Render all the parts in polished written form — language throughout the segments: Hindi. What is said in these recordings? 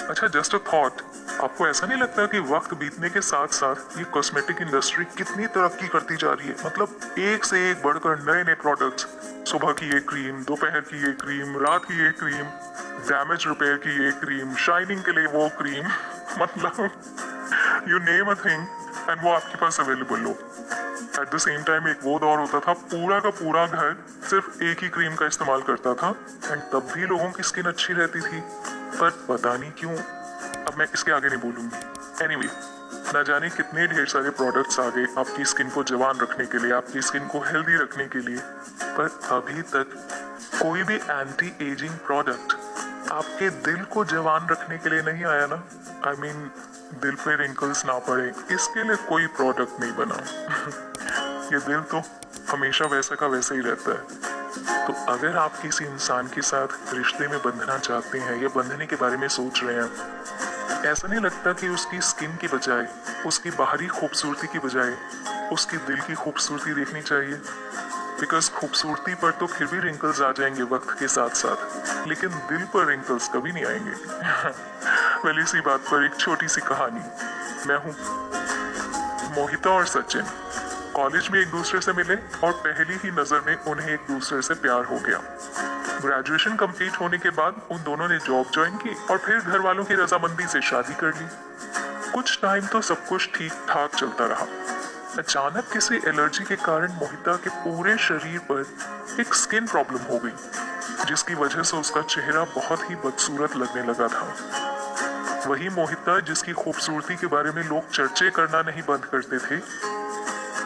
अच्छा, जस्ट अ थॉट, आपको ऐसा नहीं लगता कि वक्त बीतने के साथ साथ ये कॉस्मेटिक इंडस्ट्री कितनी तरक्की करती जा रही है? मतलब एक से एक बढ़कर नए नए प्रोडक्ट्स, सुबह की ये क्रीम, दोपहर की ये क्रीम, रात की ये क्रीम, डैमेज रिपेयर की ये क्रीम, शाइनिंग के लिए वो क्रीम मतलब you name a thing and वो आपके पास अवेलेबल हो। एट द सेम टाइम एक वो दौर होता था पूरा का पूरा घर सिर्फ एक ही क्रीम का इस्तेमाल करता था एंड तब भी लोगों की स्किन अच्छी रहती थी, पर पता नहीं क्यों। अब मैं इसके आगे नहीं बोलूंगी। एनीवे, ना जाने कितने ढेर सारे प्रोडक्ट्स आ गए आपकी स्किन को जवान रखने के लिए, आपकी स्किन को हेल्दी रखने के लिए, पर अभी तक कोई भी एंटी एजिंग प्रोडक्ट आपके दिल को जवान रखने के लिए नहीं आया ना। आई मीन, दिल पे रिंकल्स ना पड़े, इसके लिए कोई प्रोडक्ट नहीं बना। ये दिल तो हमेशा वैसा का वैसा ही रहता है। तो अगर आप किसी इंसान के साथ रिश्ते में बंधना चाहते हैं या बंधने के बारे में सोच रहे हैं, ऐसा नहीं लगता कि उसकी स्किन की बजाय, उसकी बाहरी खूबसूरती की बजाय उसकी दिल की खूबसूरती देखनी चाहिए? बिकॉज खूबसूरती पर तो फिर भी रिंकल्स आ जाएंगे वक्त के साथ साथ, लेकिन दिल पर रिंकल्स कभी नहीं आएंगे। वेल, इसी बात पर एक छोटी सी कहानी। मैं हूँ मोहिता और सचिन कॉलेज में एक दूसरे से मिले और पहली ही नजर में उन्हें एक दूसरे से प्यार हो गया। ग्रेजुएशन कंप्लीट होने के बाद उन दोनों ने जॉब ज्वाइन की और फिर घर वालों की रजामंदी से शादी कर ली। कुछ टाइम तो सब कुछ ठीक ठाक चलता रहा। अचानक किसी एलर्जी के कारण मोहिता के पूरे शरीर पर एक स्किन प्रॉब्लम हो गई, जिसकी वजह से उसका चेहरा बहुत ही बदसूरत लगने लगा था। वही मोहिता जिसकी खूबसूरती के बारे में लोग चर्चे करना नहीं बंद करते थे,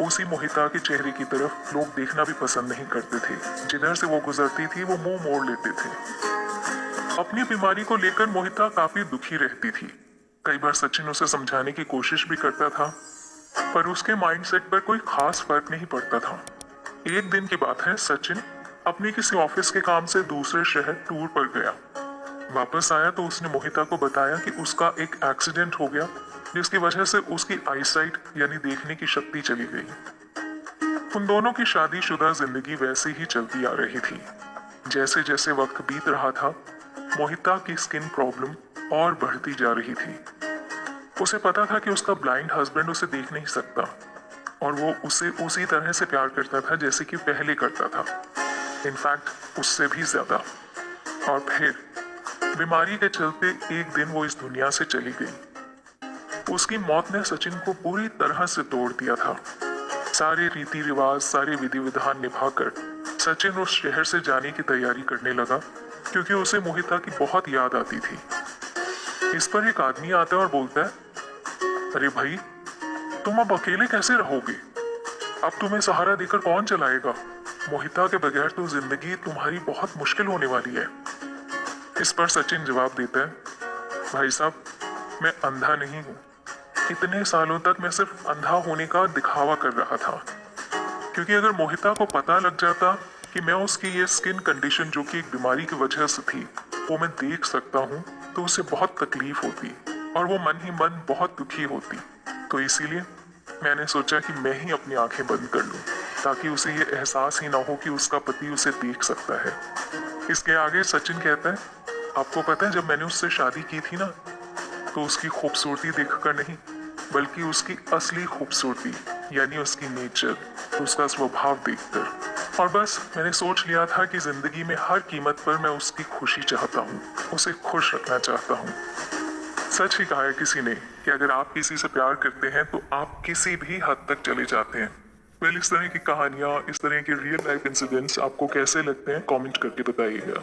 उसी मोहिता के चेहरे की तरफ लोग देखना भी पसंद नहीं करते थे। जिधर से वो गुजरती थी वो मुंह मोड़ लेते थे। अपनी बीमारी को लेकर मोहिता काफी दुखी रहती थी। कई बार सचिन उसे समझाने की कोशिश भी करता था, पर उसके माइंडसेट पर कोई खास फर्क नहीं पड़ता था। एक दिन की बात है, सचिन अपने किसी ऑफिस के काम से दूसरे शहर टूर पर गया। वापस आया तो उसने मोहिता को बताया कि उसका एक एक्सीडेंट हो गया, जिसकी वजह से उसकी आईसाइट यानी देखने की शक्ति चली गई। उन दोनों की शादीशुदा जिंदगी वैसे ही चलती आ रही थी। जैसे जैसे वक्त बीत रहा था, मोहिता की स्किन प्रॉब्लम और बढ़ती जा रही थी। उसे पता था कि उसका ब्लाइंड हस्बैंड उसे देख नहीं सकता और वो उसे उसी तरह से प्यार करता था जैसे कि पहले करता था, इनफैक्ट उससे भी ज्यादा। और फिर बीमारी के चलते एक दिन वो इस दुनिया से चली गई। उसकी मौत ने सचिन को पूरी तरह से तोड़ दिया था। सारे रीति रिवाज, सारे विधि विधान निभाकर सचिन उस शहर से जाने की तैयारी करने लगा, क्योंकि उसे मोहिता की बहुत याद आती थी। इस पर एक आदमी आता है और बोलता है, अरे भाई, तुम अब अकेले कैसे रहोगे? अब तुम्हें सहारा देकर कौन चलाएगा? मोहिता के बगैर तो जिंदगी तुम्हारी बहुत मुश्किल होने वाली है। इस पर सचिन जवाब देता है, भाई साहब, मैं अंधा नहीं हूँ। इतने सालों तक मैं सिर्फ अंधा होने का दिखावा कर रहा था, क्योंकि अगर मोहिता को पता लग जाता कि मैं उसकी ये स्किन कंडीशन, जो कि एक बीमारी की वजह से थी, वो मैं देख सकता हूँ, तो उसे बहुत तकलीफ होती और वो मन ही मन बहुत दुखी होती। तो इसीलिए मैंने सोचा कि मैं ही अपनी आंखें बंद कर लूं, ताकि उसे ये एहसास ही ना हो कि उसका पति उसे देख सकता है। इसके आगे सचिन कहता है, आपको पता है, जब मैंने उससे शादी की थी ना, तो उसकी खूबसूरती देखकर नहीं, बल्कि उसकी असली खूबसूरती यानी उसकी नेचर, उसका स्वभाव देखकर। और बस मैंने सोच लिया था कि जिंदगी में हर कीमत पर मैं उसकी खुशी चाहता हूँ, उसे खुश रखना चाहता हूँ। सच ही कहा है किसी ने कि अगर आप किसी से प्यार करते हैं तो आप किसी भी हद तक चले जाते हैं। वेल, इस तरह की कहानियां, इस तरह के रियल लाइफ इंसिडेंट्स आपको कैसे लगते हैं, कमेंट करके बताइएगा।